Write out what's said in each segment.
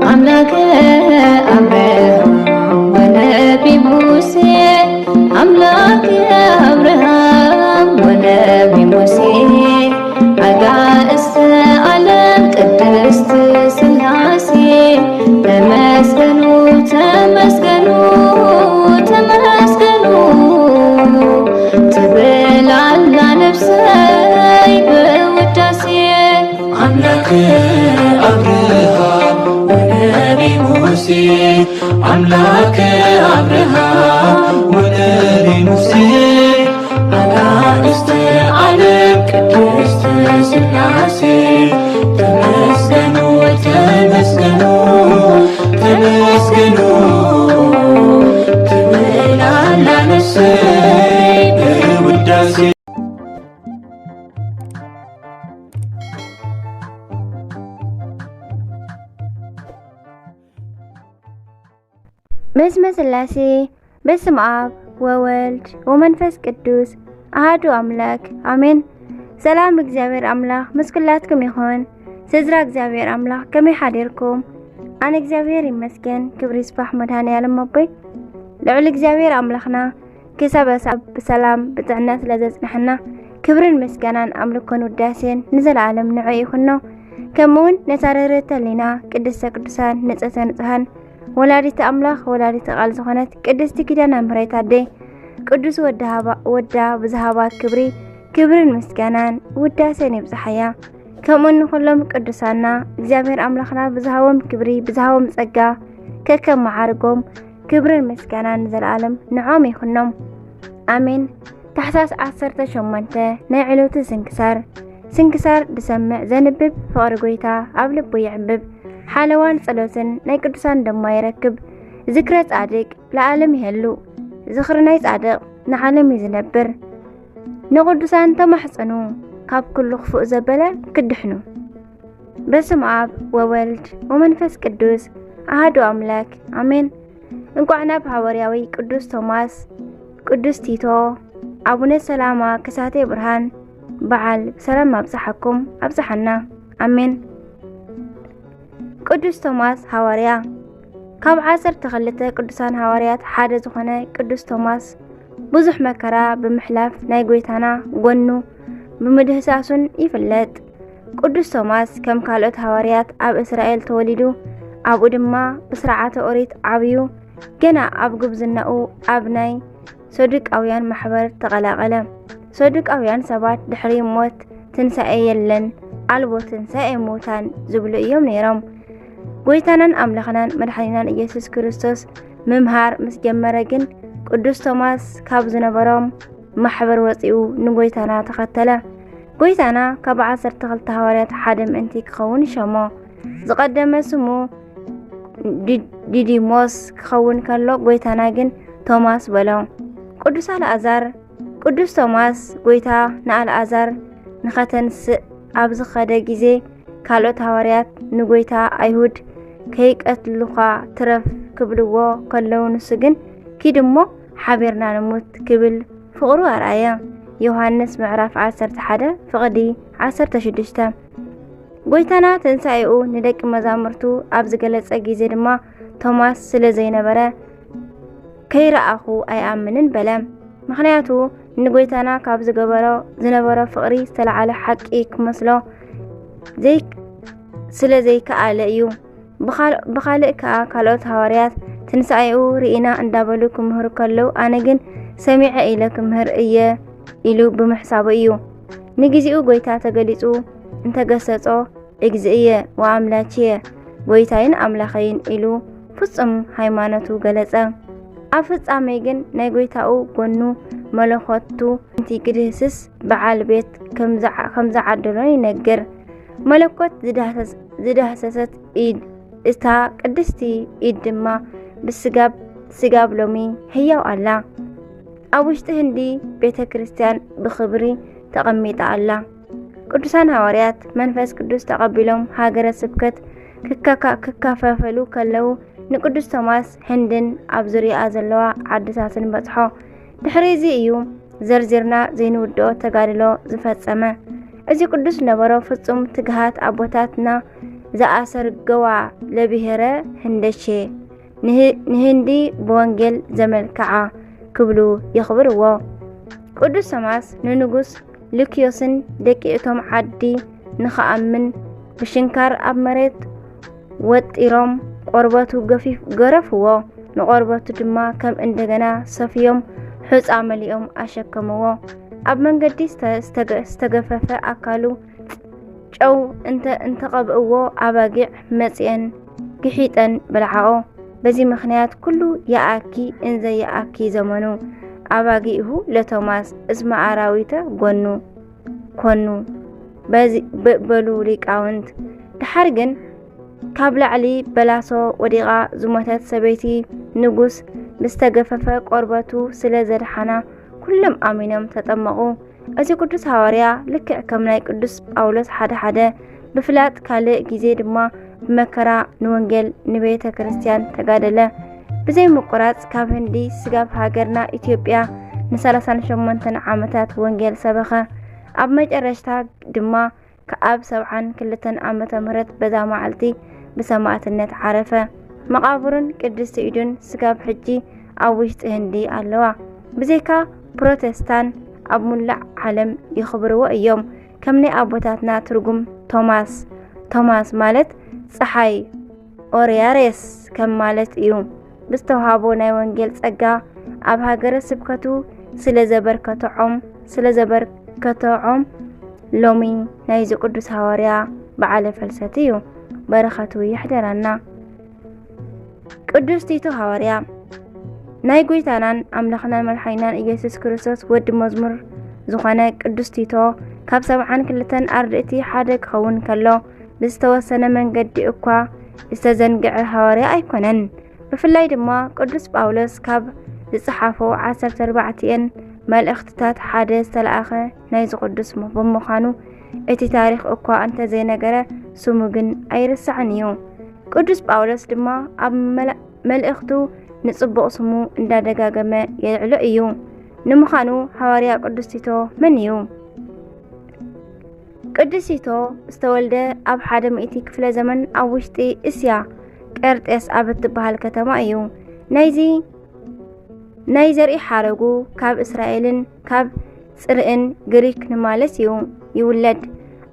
أملاك أبراهام ونبي موسى أملاك أبراهام ونبي موسى أجاء عالم قدست سلاسي تمسكنوا تمسكنوا تمسكنوا تبل على نفسي بوداسي أملاك أبراهام ونبي موسى أملاك أبراهام ونبي موسى أجاء عالم قدست سلاسي تمسكنوا تمسكنوا تمسكنوا تبل على نفسي بوداسي بسم سلاسي بسم آب وولد ومنفس قدوس أحد أملاك آمين. سلام እግዚአብሔር አምላክ መስክላትኩም ይሁን። ስዝራ እግዚአብሔር አምላክ ከመይ ሓዲርኩም? አነ እግዚአብሔር ይመስገን ክብሪ ይስፋሕ መድኃኔዓለም አቦይ ልዑል እግዚአብሔር አምላኽና ክሰበሰብ ብሰላም ብጥዕነት ለዘጽንሐና ክብርን ምስጋናን አምልኮን ውዳሴን ንዘለዓለም ንዑ ይኹኖ። ከምኡውን ነታረረተ ሊና ቅድስተ ቅዱሳን ንጽሕተ ንጹሓን ወላዲተ አምላኽ ወላዲተ ቃል ዝኾነት ቅድስቲ ኪዳነ ምሕረት አደይ ቅዱስ ወዳ ብዝሃባ ክብሪ ክብርን ምስጋናን ውዳሴን ይብዛሕያ። ከምኡን ኩሎም ቅዱሳና እግዚአብሔር አምላኽና ብዝሃቦም ክብሪ ብዝሃቦም ጸጋ ከከም መዓርጎም ክብርን ምስጋናን ዘለዓለም ንዖም ይኹኖም አሜን። ታሕሳስ 18 ናይ ዕለቱ ስንክሳር ድሰምዕ ዘንብብ ፍቕሪ ጎይታ ኣብ ልቡ ይዕብብ ሓለዋን ጸሎትን ናይ ቅዱሳን ደማ ይረክብ ዝክረ ጻድቅ ለዓለም ይሄሉ ዝኽሪ ናይ ጻድቅ ንዓለም ይዝነብር ንቅዱሳን ተማሕፀኑ ካብ ኩሉ ክፉእ ዘበለ ክድሕኑ። በስመ አብ ወወልድ ወመንፈስ ቅዱስ አሐዱ አምላክ አሜን። እንኳዕ ናብ ሐዋርያዊ ቅዱስ ቶማስ፣ ቅዱስ ቲቶ፣ አቡነ ሰላማ ከሳቴ ብርሃን በዓል ሰላም አብጽሐኩም አብጽሐና አሜን። ቅዱስ ቶማስ ሐዋርያ ካብ 12 ቅዱሳን ሐዋርያት ሓደ ዝኾነ ቅዱስ ቶማስ ብዙሕ መከራ ብምሕላፍ ናይ ጎይታና ጎኑ ብምድህሳሱን ይፍለጥ። ቅዱስ ቶማስ ከም ካልኦት ሐዋርያት ኣብ እስራኤል ተወሊዱ ኣብኡ ድማ ብስርዓተ ኦሪት ዓብዩ ገና ኣብ ጉብዝናኡ ኣብ ናይ ሰዱቃውያን ማሕበር ተቐላቐለ። ሰዱቃውያን ሰባት ድሕሪ ሞት ትንሣኤ የለን ኣልቦ ትንሣኤ ሞታን ዝብሉ እዮም ነይሮም። ጎይታናን ኣምላኽናን መድሓኒናን ኢየሱስ ክርስቶስ ምምሃር ምስ ጀመረ ግን ቅዱስ ቶማስ ካብ ዝነበሮም ማሕበር ወፂኡ ንጎይታና ተኸተለ። ጎይታና ካብ 12 ሐዋርያት ሓደ ምእንቲ ክኸውን ሸሞ። ዝቐደመ ስሙ ዲዲሞስ ክኸውን ከሎ ጎይታና ግን ቶማስ በሎ። ቅዱስ ቶማስ ጎይታ ንኣልዓዛር ንኸተንስእ ኣብ ዝኸደ ጊዜ ካልኦት ሐዋርያት ንጎይታ ኣይሁድ ከይቀትሉኻ ትረፍ ክብልዎ ከለዉ ንሱ ግን ኪድሞ ሓቢርና ንሙት ክብል ፍቕሩ ኣርኣየ። ዮሐንስ ምዕራፍ 11 ፍቕዲ 16። ጎይታና ትንሣኤኡ ንደቂ መዛሙርቱ ኣብ ዝገለጸ ጊዜ ድማ ቶማስ ስለ ዘይነበረ ከይረኣኹ ኣይኣምንን በለ። ምክንያቱ ንጎይታና ካብ ዝነበሮ ፍቕሪ ዝተለዓለ ሓቂ ክመስሎ ስለ ዘይከኣለ እዩ። ብኻልእ ከዓ ካልኦት ሐዋርያት ትንሣኤኡ ርኢና እንዳበሉ ክምህሩ ከለዉ ኣነ ግን ሰሚዐ ኢለ ክምህር እየ ኢሉ ብምሕሳቡ እዩ። ንግዚኡ ጎይታ ተገሊጹ እንተገሰጾ እግዚእየ ወኣምላክየ ጎይታይን ኣምላኸይን ኢሉ ፍጹም ሃይማኖቱ ገለጸ። ኣብ ፍጻሜ ግን ናይ ጎይታኡ ጎኑ መለኾቱ እንቲ ግድህስስ በዓል ቤት ከም ዝዓደሎን ይነግር። መለኮት ዝዳህሰሰት ኢድ እታ ቅድስቲ ኢድ ድማ ብስጋብ ሎሚ ሕያው ኣላ። ኣብ ውሽጢ ህንዲ ቤተ ክርስቲያን ብኽብሪ ተቐሚጣ ኣላ። ቅዱሳን ሐዋርያት መንፈስ ቅዱስ ተቐቢሎም ሃገረ ስብከት ክካፈሉ ከለዉ ንቅዱስ ቶማስ ህንድን ኣብ ዙርያ ዘለዋ ዓድታትን በጽሖ። ድሕሪ እዚ እዩ ዘርዚርና ዘይንውድኦ ተጋድሎ ዝፈጸመ። እዚ ቅዱስ ነበሮ ፍጹም ትግሃት ኣቦታትና زأسرقوا لبهرة هندشي نهندي بوانجل زملكعة كبلو يخبروا قدس سماس ننقص لكيوسن دكيتهم عدي نخأمن بشنكار أبمرت وطيرم قرباتو قفيف قرفوا نقرباتو دما كم اندغنا صفيهم حز عمليهم أشكموا أب من قديس استغفف أكالو جو انت قبقوا أباقع مزيان قحيطا بلعاو بزي مخنيات كله يأكي انزا يأكي زمنو أباقيه لتوماس اسم عراويته كونو بزي بقبلو ليك عوند تحرقن كابل علي بلاسو وديغا زمتات سبيتي نقص مستغفف قرباتو سلازر حنا كلهم آمينهم تطمقوا أزي قدس هواريا لك كمناي قدس أولس حدا بفلات كالي جيزي دما بمكرا نوانجل نبيتا كريستيان تقادله بزي مقرات كافندي سقاب هاجرنا إثيوبيا نسالسان شمونتن عامتات وانجل سبخة أب مجرشتا دما كأب سبعان كلتن عامتا مرت بدا معلتي بسماعة النت عارفة مقابرن قدس تيدون سقاب حجي أوشت هندي اللوا بزيكا بروتستان أب ملع عالم يخبروا أيوم كمني أبوتاتنا ترجم توماس مالت صحي أورياريس كم مالت يوم بستوهابو ناي وانجيل صقا أب هاجر سبكتو سلزبركتو لومي نايزو قدس هواريا بعلى فلسطيو برختو يحضرنا قدس تيتو هواريا ناي قويتانان أملخنا ملحينان إيسوس كريستوس ود مزمور زخانة قدس تيتو كاب سبعان كلتن أردئتي حادك خون كالو بستوسنا من قد إقوا استزنقع هواريا أيكونن بفلاي دما قدس باولوس كاب لصحافو 14 مالእኽትታት ሓደ ዝተለኣኸ ናይ ዝቅዱስ በመዃኑ እቲ ታሪኽ እኳ እንተ ዘይነገረ ስሙ ግን ኣይርስዕን እዩ። ቅዱስ ጳውሎስ ድማ ኣብ መልእኽቱ ንጽቡቕ ስሙ እንዳደጋገመ የልዕሎ እዩ። ንምዃኑ ሐዋርያ ቅዱስ ቲቶ መን እዩ? ቅዱስ ቲቶ ዝተወልደ ኣብ 100 ክፍለ ዘመን ኣብ ውሽጢ እስያ ቀርጤስ ኣብ እትበሃል ከተማ እዩ። ናይ ዘርኢ ሓረጉ ካብ እስራኤልን ካብ ጽርዕን ግሪክ ንማለስ እዩ ይውለድ።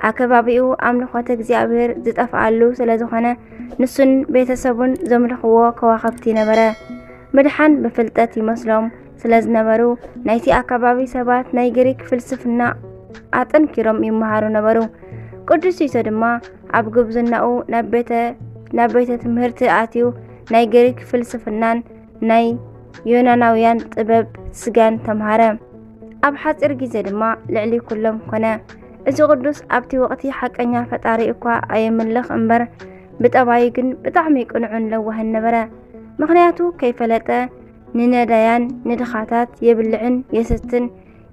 ኣከባቢኡ ኣምልኾተ እግዚአብሔር ዝጠፍኣሉ ስለዝኾነ ንሱን ቤተሰቡን ዘምልኽዎ ከዋኸብቲ ነበረ። ምድሓን ብፍልጠት ይመስሎም ስለዝነበሩ ናይቲ ኣከባቢ ሰባት ናይ ግሪክ ፍልስፍና ኣጠንኪሮም ይመሃሩ ነበሩ። ቅዱስ ቲቶ ድማ ኣብ ግብዝናኡ ናብ ቤተ ትምህርቲ ኣትዩ ናይ ግሪክ ፍልስፍናን ናይ ዮናናውያን ጥበብ ስጋን ተምሃረ። ኣብ ሓፂር ግዜ ድማ ልዕሊ ኩሎም ኮነ። እዚ ቅዱስ ኣብቲ ወቕቲ ሓቀኛ ፈጣሪ እኳ ኣየምልኽ እምበር ብጠባይ ግን ብጣዕሚ ቅኑዕን ለዋህን ነበረ። ምክንያቱ ከይፈለጠ ንነዳያን ንድኻታት የብልዕን የሰትን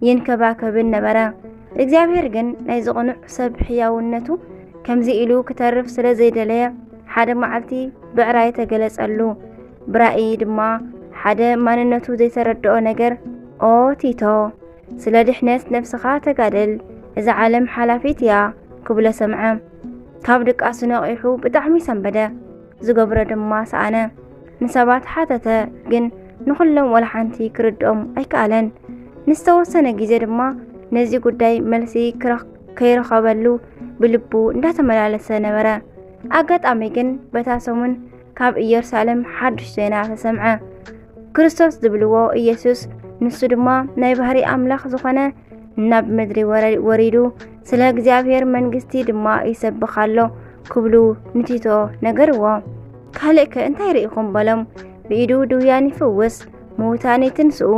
ይንከባከብን ነበረ። እግዚአብሔር ግን ናይ ዝቕኑዕ ሰብ ሕያውነቱ ከምዚ ኢሉ ክተርፍ ስለ ዘይደለየ ሓደ መዓልቲ ብዕራይ ተገለጸሉ። ብራእይ ድማ ሓደ ማንነቱ ዘይተረድኦ ነገር ኦ ቲቶ ስለ ድሕነት ነፍስኻ ተጋደል እዛ ዓለም ሓላፊት እያ ክብሎ ሰምዐ። ካብ ድቃሱ ነቂሑ ብጣዕሚ ሰንበደ። ዝገብሮ ድማ ሰኣነ። ንሰባት ሓተተ ግን ንኹሎም ወላ ሓንቲ ክርድኦም ኣይከኣለን። ንዝተወሰነ ግዜ ድማ ነዚ ጉዳይ መልሲ ከይረኸበሉ ብልቡ እንዳተመላለሰ ነበረ። ኣጋጣሚ ግን በታ ሰሙን ካብ ኢየሩሳሌም ሓዱሽ ዜና ተሰምዐ። ክርስቶስ ዝብልዎ ኢየሱስ ንሱ ድማ ናይ ባህሪ ኣምላኽ ዝኾነ ናብ ምድሪ ወሪዱ ስለ እግዚአብሔር መንግስቲ ድማ ይሰብኻሎ ክብሉ ንቲቶ ነገርዎ። ካልእ ከ እንታይ ርኢኹም በሎም። ብኢዱ ድውያን ይፍውስ፣ ምውታን ይትንስኡ፣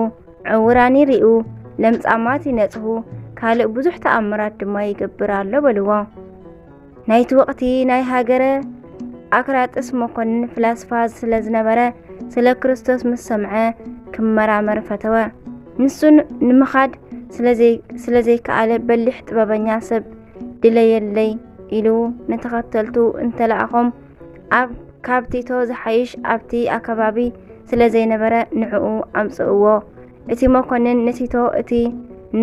ዕውራን ይሪኡ፣ ለምጻማት ይነጽሁ፣ ካልእ ብዙሕ ተኣምራት ድማ ይገብር ኣሎ በልዎ። ናይቲ ወቕቲ ናይ ሃገረ ኣክራጥስ መኮንን ፍላስፋ ስለ ዝነበረ ስለ ክርስቶስ ምስ ሰምዐ ክመራመር ፈተወ። ንሱ ንምኻድ ስለዘይከኣለ በሊሕ ጥበበኛ ሰብ ድለየለይ ኢሉ ንተኸተልቱ እንተለኣኾም ካብ ቲቶ ዝሓይሽ ኣብቲ ኣከባቢ ስለ ዘይነበረ ንዕኡ ኣምጽእዎ። እቲ መኮንን ንቲቶ እቲ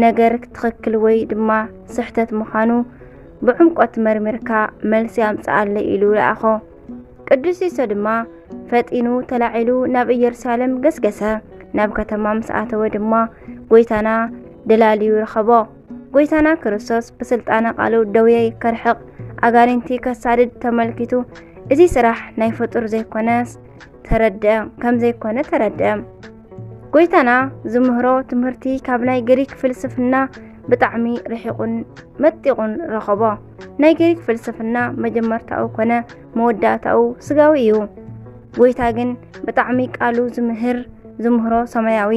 ነገር ትኽክል ወይ ድማ ስሕተት ምዃኑ بعمقت مرمركا ملسي أمسألي إلو لأخو ቅዱስ ኢየሱስ ድማ ፈጢኑ ተላዒሉ ናብ ኢየሩሳሌም ገስገሰ ናብ ከተማ መስኣተወ ድማ ጎይታና ደላልዩ ረኸቦ ጎይታና ክርስቶስ ብስልጣነ ቃሉ ደውየ ከርሕቕ ኣጋንንቲ ከሳድድ ተመልኪቱ እዚ ስራሕ ናይ ፍጡር ዘይኮነስ ተረድአ ከም ዘይኮነ ተረድአ ጎይታና ዝምህሮ ትምህርቲ ካብ ናይ ግሪክ ፍልስፍና ብጣዕሚ ረሒቁን መጢቁን ረኸቦ ናይ ግሪክ ፍልስፍና መጀመርታኡ ኮነ መወዳእታኡ ስጋዊ እዩ ጎይታ ግን ብጣዕሚ ቃሉ ዝምህሮ ሰማያዊ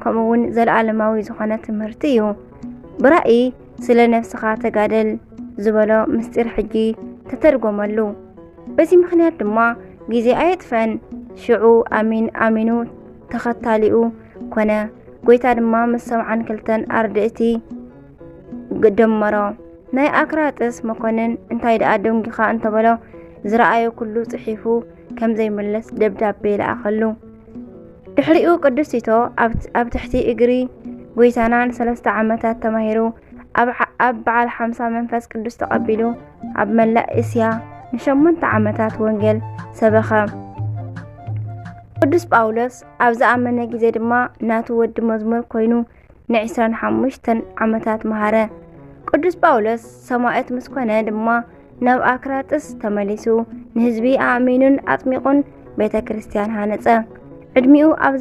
ከምኡውን ዘለዓለማዊ ዝኾነ ትምህርቲ እዩ ብራእይ ስለ ነፍስኻ ተጋደል ዝበሎ ምስጢር ሕጂ ተተርጎመሉ በዚ ምክንያት ድማ ግዜ ኣይጥፈን ሽዑ ኣሚኑ ተኸታሊኡ ኮነ ጎይታ ድማ ምስ 72 ኣርድእቲ ደመሮ ናይ ኣክራጥስ መኮንን እንታይ ደኣ ደንጊኻ እንተበሎ ዝረኣዮ ኩሉ ጽሒፉ ከም ዘይመለስ ደብዳቤ ለኣኸሉ ድሕሪኡ ቅዱስ ቲቶ ኣብ ትሕቲ እግሪ ጎይታናን 3 ዓመታት ተማሂሩ ኣብ በዓል 50 መንፈስ ቅዱስ ተቐቢሉ ኣብ መላእ እስያ ን8 ዓመታት ወንጌል ሰበኸ ቅዱስ ጳውሎስ ኣብ ዝኣመነ ግዜ ድማ ናቱ ወዲ መዝሙር ኮይኑ ን25 ዓመታት መሃረ ቅዱስ ጳውሎስ ሰማዕት ምስኮነ ድማ ናብ ኣክራጥስ ተመሊሱ ንህዝቢ ኣሚኑን ኣጥሚቁን ቤተ ክርስቲያን ሃነጸ ዕድሚኡ ኣብ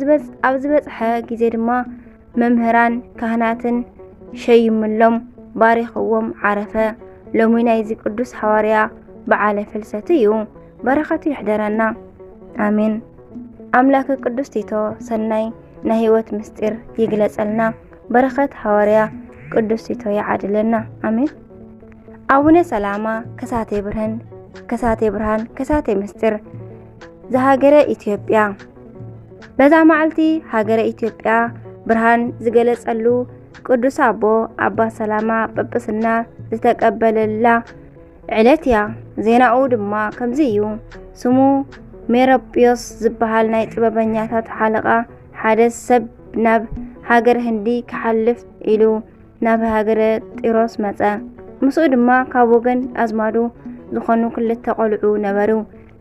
ዝበጽሐ ግዜ ድማ መምህራን ካህናትን ሸይምሎም ባሪኽዎም ዓረፈ ሎሚ ናይዚ ቅዱስ ሐዋርያ በዓለ ፍልሰት እዩ በረኸቱ ይሕደረና አሜን አምላክ ቅዱስ ቲቶ ሰናይ ናይ ህይወት ምስጢር ይግለጸልና በረኸት ሐዋርያ ቅዱስ ቲቶ ያዓድለና አሜን አቡነ ሰላማ ከሳቴ ብርሃን ከሳቴ ምስጢር ዘሃገረ ኢትዮጵያ በዛ ማዓልቲ ሃገረ ኢትዮጵያ ብርሃን ዝገለጸሉ ቅዱስ አባ ሰላማ ጵጵስና ዝተቀበለላ ዕለትያ ዜናኡ ድማ ከምዚ እዩ ስሙ ሜሮጵዮስ ዝበሃል ናይ ጥበበኛታት ሓለቃ ሓደ ሰብ ናብ ሃገር ህንዲ ክሓልፍ ኢሉ ናብ ሃገረ ጢሮስ መጸ ምስኡ ድማ ካብ ወገን አዝማዱ ዝኾኑ ክልተ ቆልዑ ነበሩ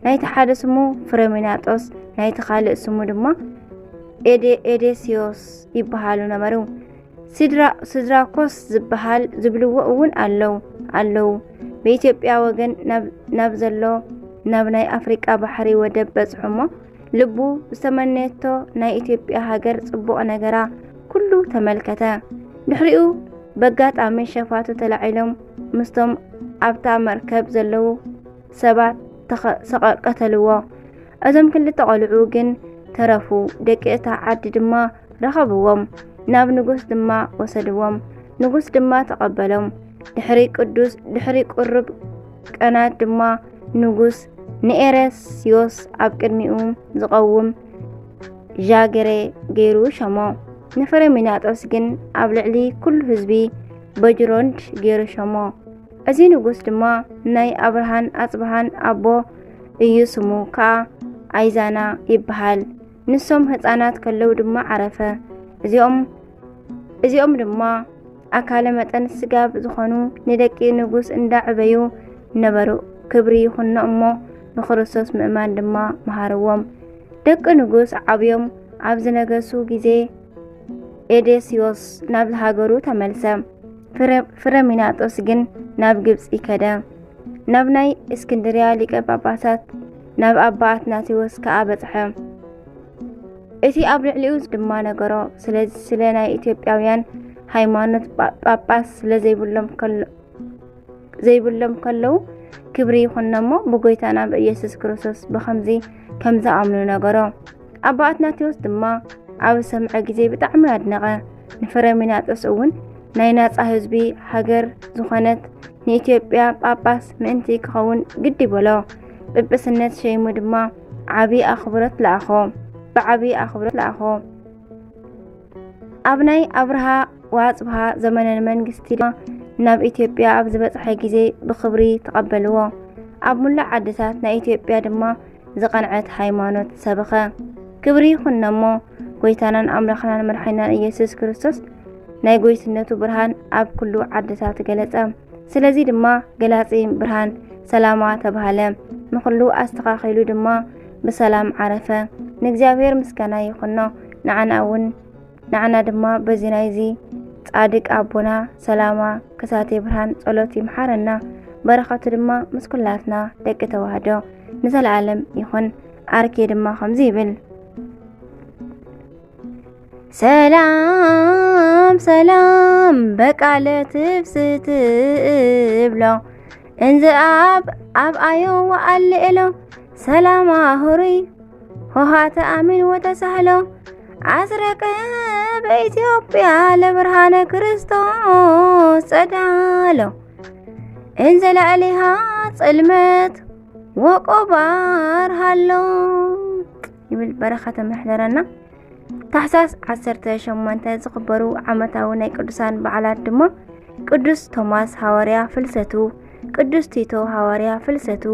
ናይቲ ሓደ ስሙ ፍሬሚናጦስ ናይቲ ካልእ ስሙ ድማ ኤዴሲዮስ ይበሃሉ ነበሩ ሲድራኮስ ዝበሃል ዝብልዎ እውን ኣለው በኢትዮጵያ ወገን ናብ ዘሎ ናብ ናይ አፍሪቃ ባሕሪ ወደብ በጽሖሞ ልቡ ዝተመነቶ ናይ ኢትዮጵያ ሃገር ጽቡቕ ነገራ ኩሉ ተመልከተ ድሕሪኡ በጋጣሚ ሸፋቱ ተላዒሎም ምስቶም ኣብታ መርከብ ዘለው ሰባት ተቐተልዎ እዞም ክልተ ቆልዑ ግን ተረፉ ደቂ እታ ዓዲ ድማ ረኸብዎም ናብ ንጉስ ድማ ወሰድዎም ንጉስ ድማ ተቐበሎም ድሕሪ ቁርብ ቀናት ድማ ንጉስ ንኤሬስዮስ ኣብ ቅድሚኡ ዝቐውም ዣገሬ ገይሩ ሸሞ ንፍሬሚናጦስ ግን ኣብ ልዕሊ ኩሉ ህዝቢ በጅሮንድ ገይሩ ሸሞ እዚ ንጉስ ድማ ናይ አብርሃን አጽብሃን አቦ እዩ ስሙ ከዓ አይዛና ይበሃል ንሶም ህፃናት ከለው ድማ ዓረፈ እዚኦም ድማ ኣካለ መጠን ስጋብ ዝኾኑ ንደቂ ንጉስ እንዳዕበዩ ነበሩ ክብሪ ይኹን እሞ ንክርስቶስ ምእማን ድማ መሃርዎም ደቂ ንጉስ ዓብዮም ኣብ ዝነገሱ ግዜ ኤዴሲዮስ ናብ ሃገሩ ተመልሰ ፍሬሚናጦስ ግን ናብ ግብጽ ከደ ናብ ናይ እስክንድርያ ሊቀ ጳጳሳት ናብ አባ አትናቴዎስ ከዓ በጽሐ እቲ ኣብ ልዕሊኡ ድማ ነገሮ ስለ ናይ ኢትዮጵያውያን ሃይማኖት ጳጳስ ዘይብሎም ከለው ክብሪ ይኹንሞ ብጎይታና በኢየሱስ ክርስቶስ በኸምዚ ከምዛ ኣምኑ ነገሮ አባ አትናቴዎስ ድማ ኣብ ሰምዐ ግዜ ብጣዕሚ ኣድነቐ ንፍሬሚናጦስ እውን ናይ ናጻ ህዝቢ ሃገር ዝኾነት ንኢትዮጵያ ጳጳስ ምእንቲ ክኸውን ግዲ በሎ ጵጵስነት ሸይሙ ድማ ብዓብይ ኣኽብሮት ለኣኾ ኣብ ናይ አብርሃ ወአጽብሃ ዘመነ መንግስቲ ድማ ናብ ኢትዮጵያ ኣብ ዝበጽሐ ግዜ ብክብሪ ተቐበልዎ ኣብ ሙሉእ ዓድታት ናይ ኢትዮጵያ ድማ ዝቐንዐት ሃይማኖት ሰበኸ ክብሪ ይኹንሞ ጎይታናን ኣምላኽናን መድሓኒናን ኢየሱስ ክርስቶስ ናይ ጎይትነቱ ብርሃን ኣብ ኩሉ ዓድታት ገለጸ ስለዚህ ድማ ገላጺ ብርሃን ሰላማ ተባሃለ ንኹሉ ኣስተኻኺሉ ድማ ብሰላም ዓረፈ ንእግዚአብሔር ምስጋና ይኹኖ ንዓና ድማ በዚ ናይዚ ጻድቅ አቦና ሰላማ ከሳቴ ብርሃን ጸሎት ይምሓረና በረኸቱ ድማ ምስ ኩላትና ደቂ ተዋህዶ ንዘለዓለም ይኹን አርኬ ድማ ከምዚ ይብል ሰላም ሰላም በቃለ ትፍስት ብሎ እንዚ ኣብ አዮ ወአልእሎ ሰላማ ሁሩይ ሆሃተ አሚን ወተሳህሎ አስረቀ በኢትዮጵያ ለብርሃነ ክርስቶስ ጸዳሎ እንዘላዕሊሃ ጽልመት ወቆባር ሃሎ ይብል በረኸተ መሕደረና ታሕሳስ 18 ዝኽበሩ ዓመታዊ ናይ ቅዱሳን በዓላት ድማ ቅዱስ ቶማስ ሐዋርያ ፍልሰቱ ቅዱስ ቲቶ ሐዋርያ ፍልሰቱ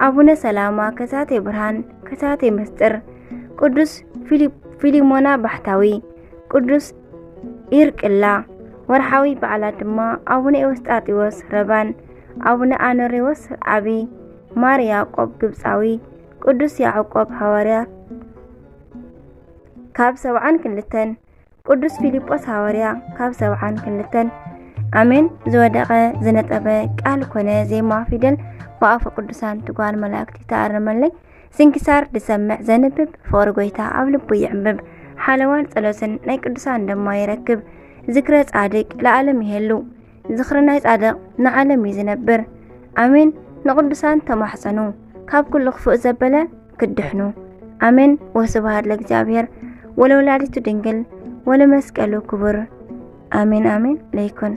አቡነ ሰላማ ከሳቴ ብርሃን ከሳቴ ምስጢር ቅዱስ ፊሊሞና ባህታዊ ቅዱስ ኢርቅላ ወርሓዊ በዓላት ድማ አቡነ ኤዎስጣቴዎስ ረባን አቡነ አኖሬዎስ ዓቢ ማር ያዕቆብ ግብፃዊ ቅዱስ ያዕቆብ ሐዋርያ ካብ 72 ቅዱስ ፊልጶስ ሐዋርያ ካብ 72 አሜን ዝወደቀ ዝነጠበ ቃል ኮነ ዜማ ፊደል በአፈ ቅዱሳን ትጓል መላእክት ተአረመለይ ስንክሳር ድሰምዕ ዘንብብ ፍቅሪ ጎይታ ኣብ ልቡ ይዕምብ ሓለዋን ጸሎትን ናይ ቅዱሳን ደማ ይረክብ ዝክረ ጻድቅ ለዓለም ይሄሉ ዝክረ ናይ ጻድቅ ንዓለም ይዝነብር አሜን ንቅዱሳን ተማሕፀኑ ካብ ኩሉ ክፉእ ዘበለ ክድሕኑ አሜን ወስብሐት ለእግዚአብሔር ወለወላዲቱ ድንግል ወለመስቀሉ ክቡር አሜን አሜን ለይኩን